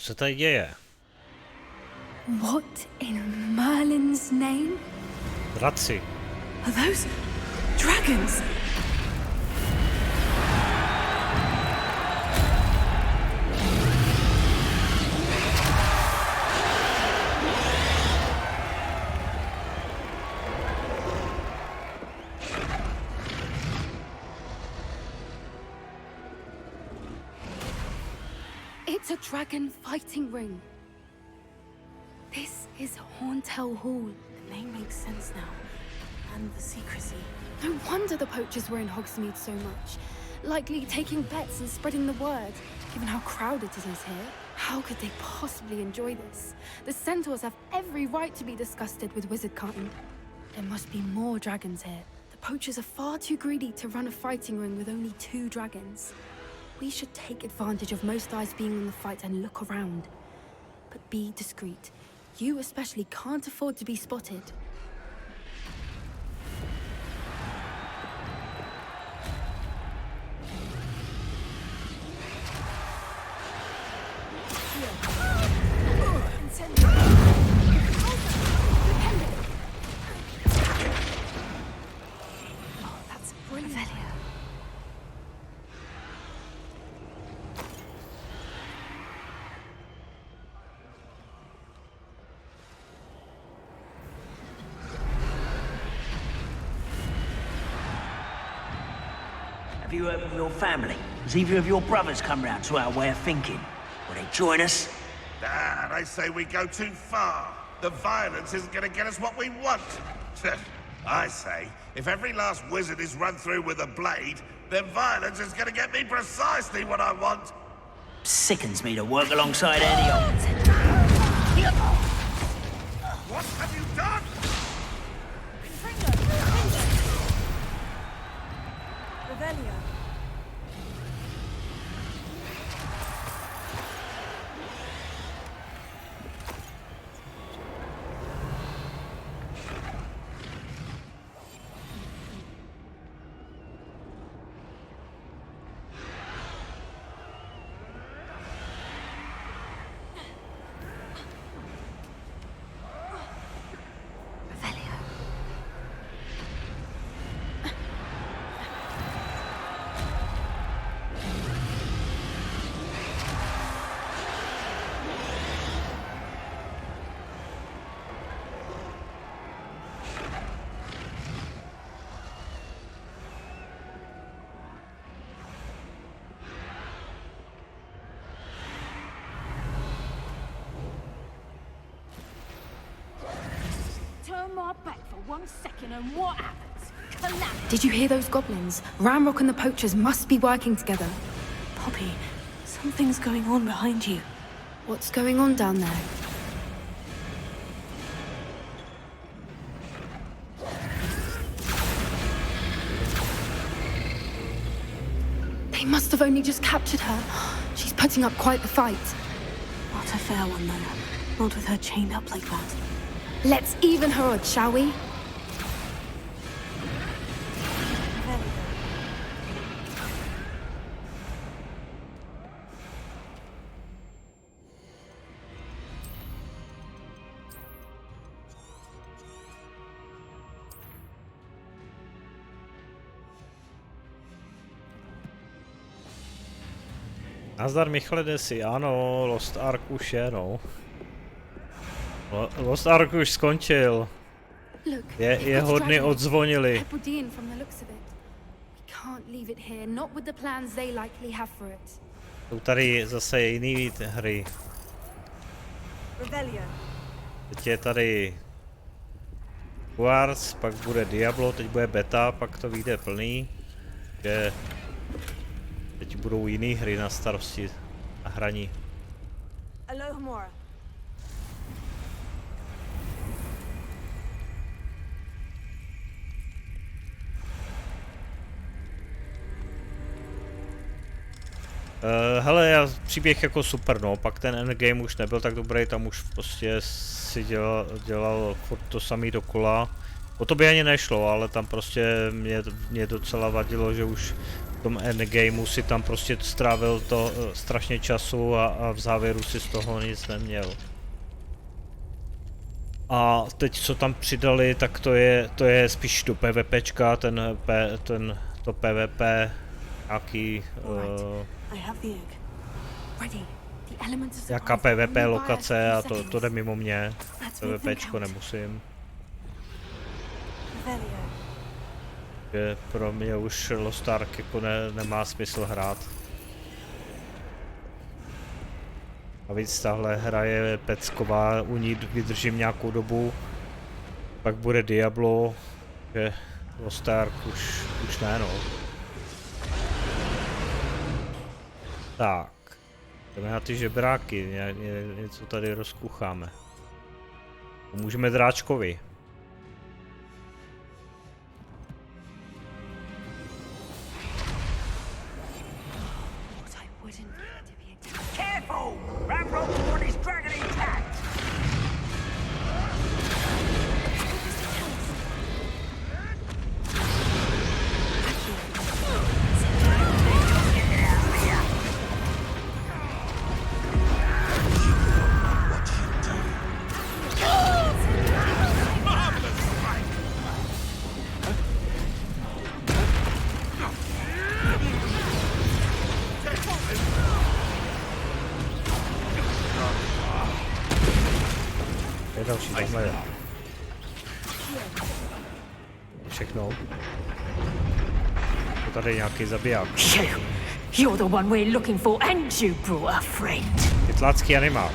se tady děje? What in Merlin's name? Draci. Are those dragons? It's a dragon fighting ring. This is Horntail Hall. The name makes sense now. And the secrecy. No wonder the poachers were in Hogsmeade so much. Likely taking bets and spreading the word, given how crowded it is here. How could they possibly enjoy this? The centaurs have every right to be disgusted with wizard kind. There must be more dragons here. The poachers are far too greedy to run a fighting ring with only 2 dragons. We should take advantage of most eyes being on the fight and look around. But be discreet. You especially can't afford to be spotted. Oh, that's brilliant. Have you heard from your family? Has either of your brothers come round to our way of thinking? Will they join us? Ah, they say we go too far. The violence isn't going to get us what we want. I say, if every last wizard is run through with a blade, then violence is going to get me precisely what I want. Sickens me to work alongside any old... What have you done? Revelio. Turn my back for 1 second and what happens? Collapse. Did you hear those goblins? Ramrock and the poachers must be working together. Poppy, something's going on behind you. What's going on down there? They must have only just captured her. She's putting up quite the fight. Not a fair one, though. Not with her chained up like that. Let's even her odds, shall we? Nazdar Michale Desi, ano, Lost Ark už je, no. Lost Ark už skončil. Je hodně odzvonili. Jsou tady zase jiný hry. Teď je tady Hogwarts, pak bude Diablo, teď bude beta, pak to vyjde plný. Že teď budou jiné hry na starosti a hraní. Hele, příběh jako super, no, pak ten endgame už nebyl tak dobrý, tam už prostě si dělal furt to samý dokola. O to by ani nešlo, ale tam prostě mě docela vadilo, že už v tom endgameu si tam prostě strávil to strašně času a v závěru si z toho nic neměl. A teď co tam přidali, tak to je spíš do PvPčka, to PvP nějaký jaká PvP lokace a to jde mimo mě. PvPčko nemusím. Že pro mě už Lost Ark jako nemá smysl hrát. A víc tahle hra je pecková, u ní vydržím nějakou dobu, pak bude Diablo, že Lost Ark už ne, no. Tak, jdeme na ty žebráky, něco tady rozkucháme. Pomůžeme dráčkovi. Careful! Ramro's got his dragon intact! Další tamhle je. Všechno. Je tady nějaký zabiják. You're the one we're looking for, and you brought a friend. Pytlácký animál.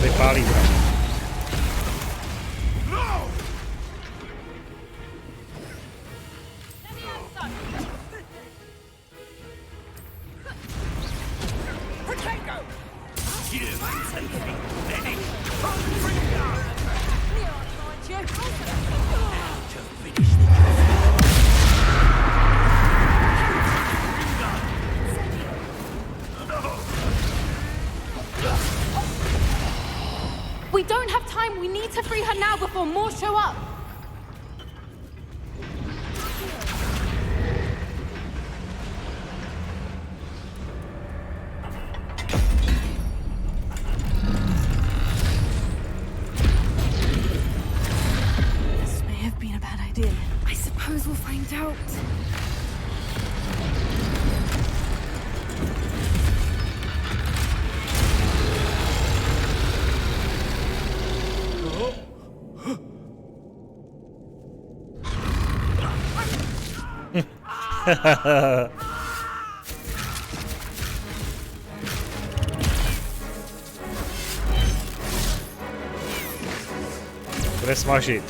Vypálí drak. We don't have time. We need to free her now before more show up. This may have been a bad idea. I suppose we'll find out. Bude smažit.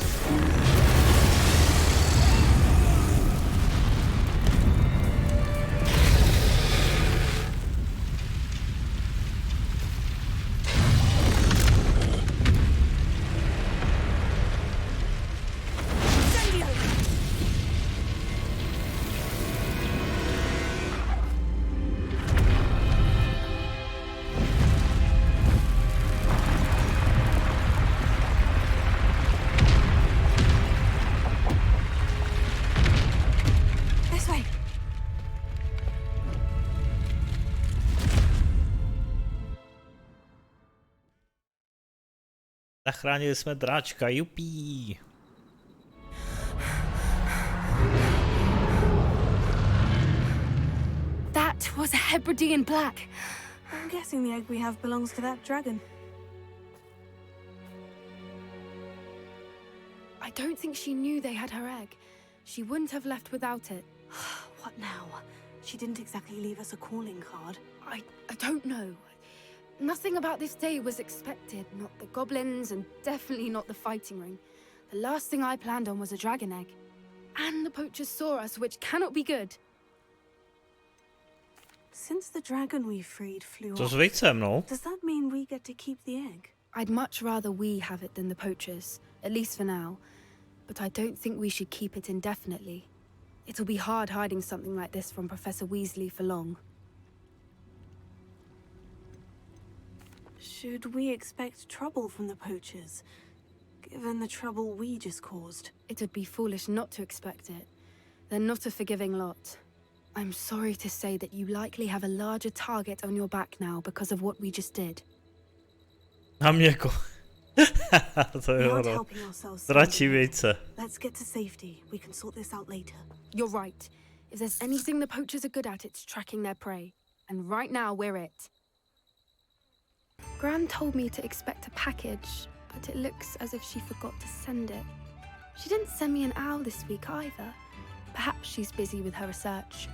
Zachránili jsme dráčka, jupí. That was a Hebridean black. I'm guessing the egg we have belongs to that dragon. I don't think she knew they had her egg. She wouldn't have left without it. What now? She didn't exactly leave us a calling card. I don't know. Nothing about this day was expected. Not the goblins, and definitely not the fighting ring. The last thing I planned on was a dragon egg. And the poachers saw us, which cannot be good. Since the dragon we freed flew To off, zvyk se mnou. does that mean we get to keep the egg? I'd much rather we have it than the poachers, at least for now. But I don't think we should keep it indefinitely. It'll be hard hiding something like this from Professor Weasley for long. Should we expect trouble from the poachers, given the trouble we just caused? It'd be foolish not to expect it. They're not a forgiving lot. I'm sorry to say that you likely have a larger target on your back now because of what we just did. Na mě jako. To je We aren't ono. helping ourselves. Dračí vejce. Let's get to safety. We can sort this out later. You're right. If there's anything the poachers are good at, it's tracking their prey. And right now, we're it. Gran told me to expect a package, but it looks as if she forgot to send it. She didn't send me an owl this week either. Perhaps she's busy with her research.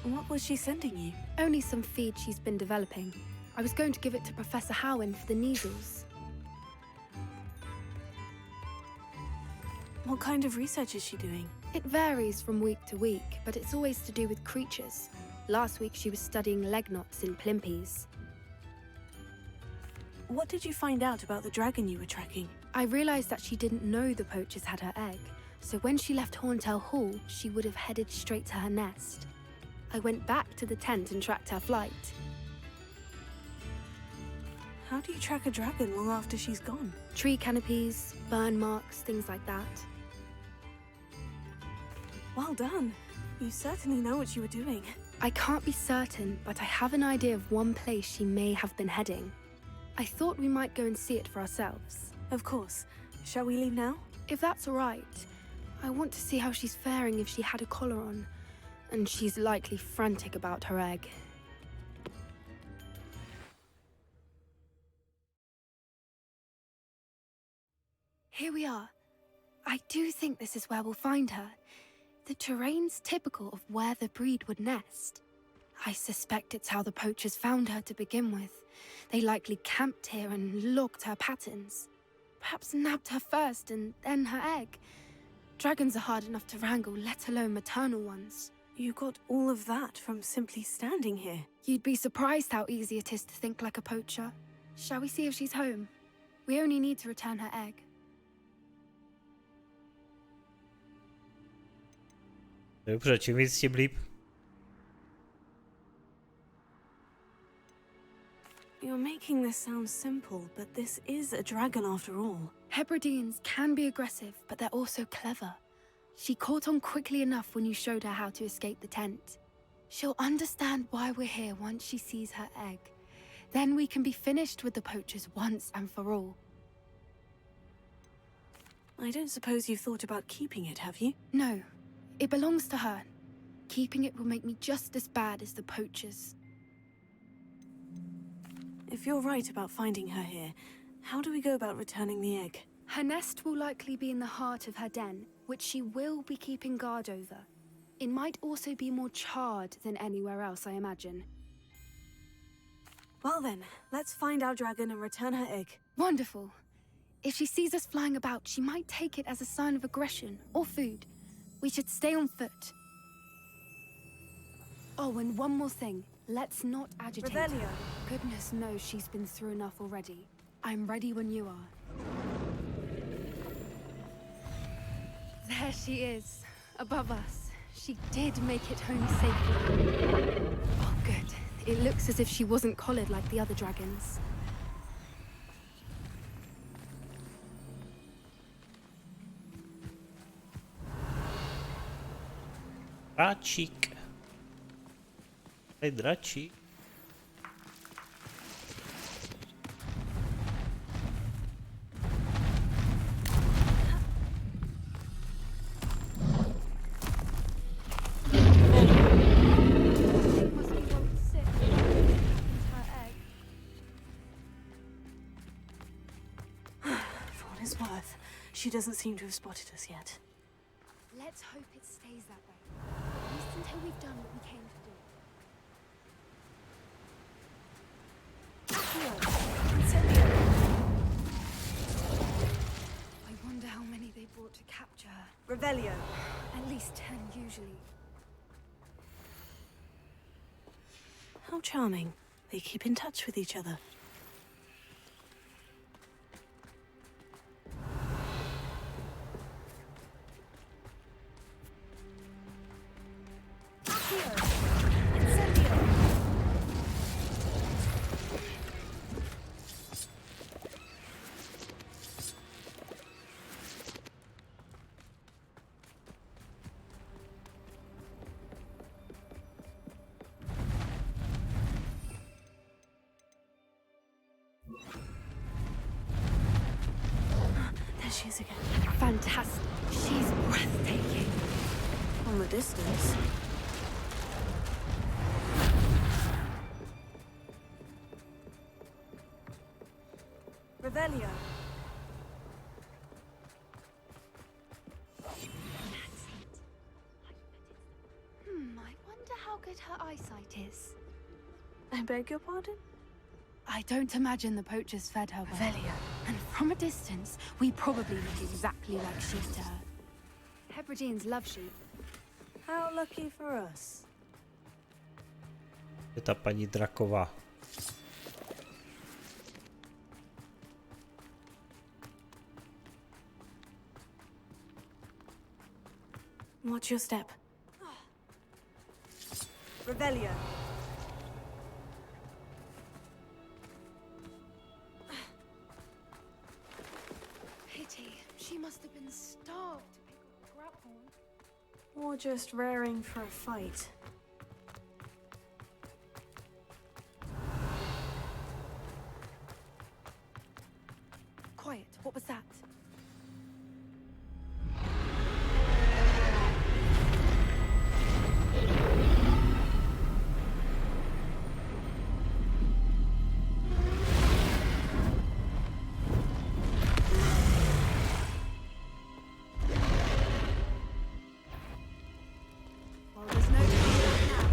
What was she sending you? Only some feed she's been developing. I was going to give it to Professor Howin for the measles. What kind of research is she doing? It varies from week to week, but it's always to do with creatures. Last week she was studying leg knots in plimpies. What did you find out about the dragon you were tracking? I realized that she didn't know the poachers had her egg, so when she left Horntail Hall, she would have headed straight to her nest. I went back to the tent and tracked her flight. How do you track a dragon long after she's gone? Tree canopies, burn marks, things like that. Well done. You certainly know what you were doing. I can't be certain, but I have an idea of one place she may have been heading. I thought we might go and see it for ourselves. Of course. Shall we leave now? If that's all right. I want to see how she's faring if she had a collar on. And she's likely frantic about her egg. Here we are. I do think this is where we'll find her. The terrain's typical of where the breed would nest. I suspect it's how the poachers found her to begin with. They likely camped here and logged her patterns. Perhaps nabbed her first and then her egg. Dragons are hard enough to wrangle, let alone maternal ones. You got all of that from simply standing here. You'd be surprised how easy it is to think like a poacher. Shall we see if she's home? We only need to return her egg. Dobře, čím víc tím líp. You're making this sound simple, but this is a dragon after all. Hebrideans can be aggressive, but they're also clever. She caught on quickly enough when you showed her how to escape the tent. She'll understand why we're here once she sees her egg. Then we can be finished with the poachers once and for all. I don't suppose you've thought about keeping it, have you? No, it belongs to her. Keeping it will make me just as bad as the poachers. If you're right about finding her here, how do we go about returning the egg? Her nest will likely be in the heart of her den, which she will be keeping guard over. It might also be more charred than anywhere else, I imagine. Well then, let's find our dragon and return her egg. Wonderful. If she sees us flying about, she might take it as a sign of aggression or food. We should stay on foot. Oh, and one more thing. Let's not agitate her. Revelio. Goodness knows she's been through enough already. I'm ready when you are. There she is, above us. She did make it home safely. Oh, good. It looks as if she wasn't collared like the other dragons. Dračík. Hej, dračík. Must be one sick. Her egg. For what it's worth, She doesn't seem to have spotted us yet. Let's hope it stays that way. At least until we've done what we came to do. Accio! Incendio! I wonder how many they brought to capture her. Revelio! At least 10 usually. How charming. They keep in touch with each other. Accio! Incendio! There she is again. Fantastic. She's breathtaking. From a distance. Revelio. I wonder how good her eyesight is. I beg your pardon? I don't imagine the poachers fed her well. Revelio. And from a distance, we probably look exactly like sheep to her. Hebrideans love sheep. How lucky for us. Je ta paní Draková. Watch your step. Revelio. Pity. She must have been starved to pick up a grapple. Or just raring for a fight. Quiet. What was that? Well, there's no turning back now.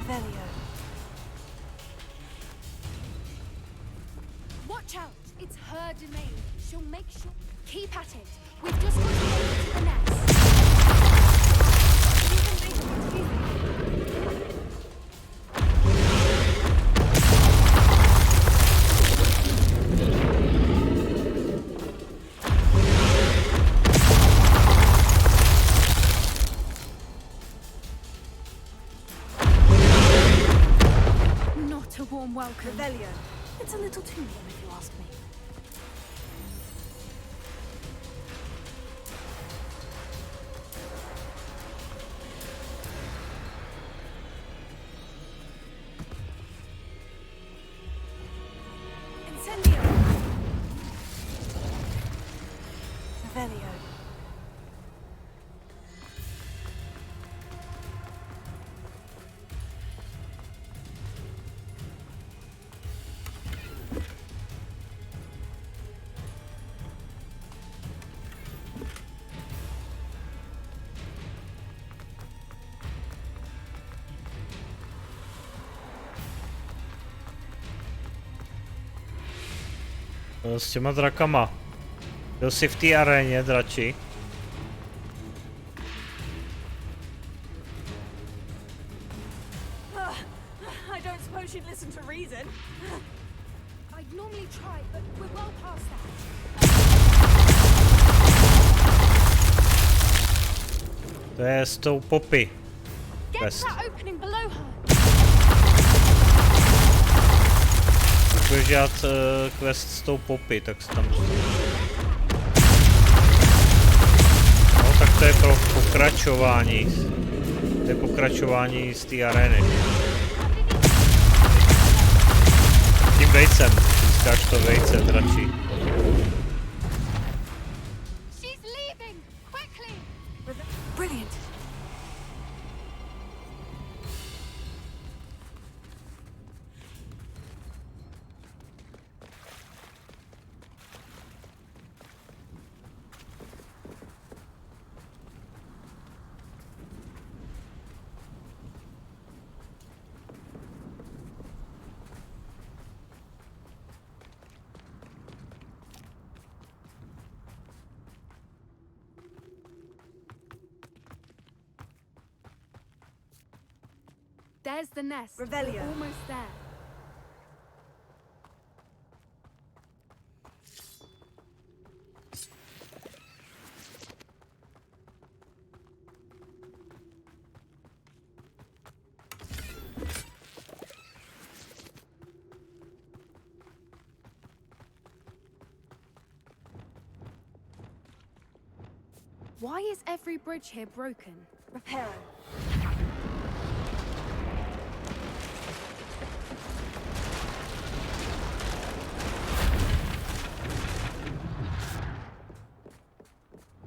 Revelio. Watch out! It's her domain. She'll make sure. Keep at it. We've just got to get to the nest. Not a warm welcome. Revelio. It's a little too warm if you ask me. Incendio. Revelio. S těma drakama. Byl jsi v té aréně, drači? I don't suppose she'd listen to reason. I'd normally try, but we're well past that. To je s tou Poppy. Get Best. to that opening below her. budeš dělat quest s tou Poppy, tak se tam... No tak to je pro pokračování. To je pokračování z té arény. Tím vejcem. Získáš to vejce, dračí. She's leaving! Quickly! Brilliant. There's the nest. Revelio. We're almost there. Why is every bridge here broken? Repair.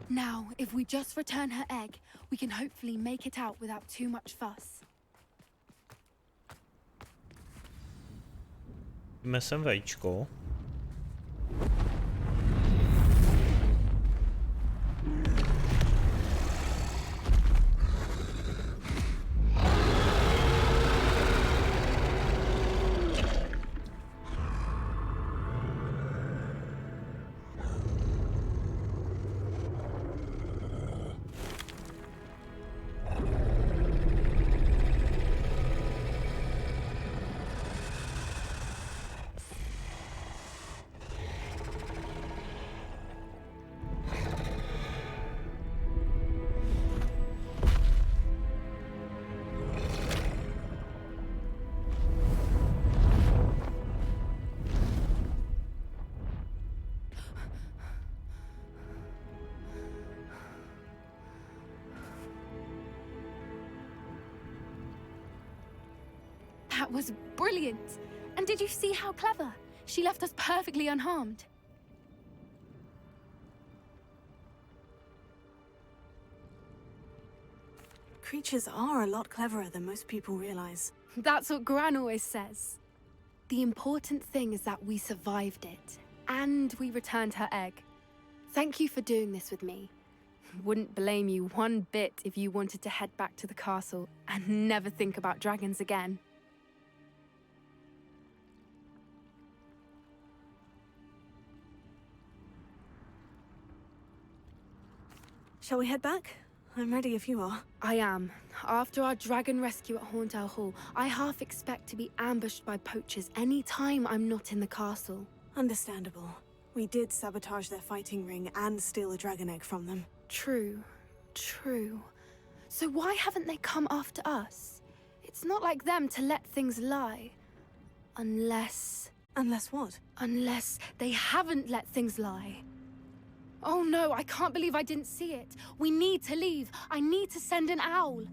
Now, if we just return her egg, we can hopefully make it out without too much fuss. Jdeme sem vajíčko. That was brilliant! And did you see how clever? She left us perfectly unharmed. Creatures are a lot cleverer than most people realize. That's what Gran always says. The important thing is that we survived it, and we returned her egg. Thank you for doing this with me. Wouldn't blame you one bit if you wanted to head back to the castle and never think about dragons again. Shall we head back? I'm ready if you are. I am. After our dragon rescue at Hauntow Hall, I half expect to be ambushed by poachers any time I'm not in the castle. Understandable. We did sabotage their fighting ring and steal a dragon egg from them. True. True. So why haven't they come after us? It's not like them to let things lie. Unless... Unless what? Unless they haven't let things lie. Oh no, I can't believe I didn't see it. We need to leave. I need to send an owl.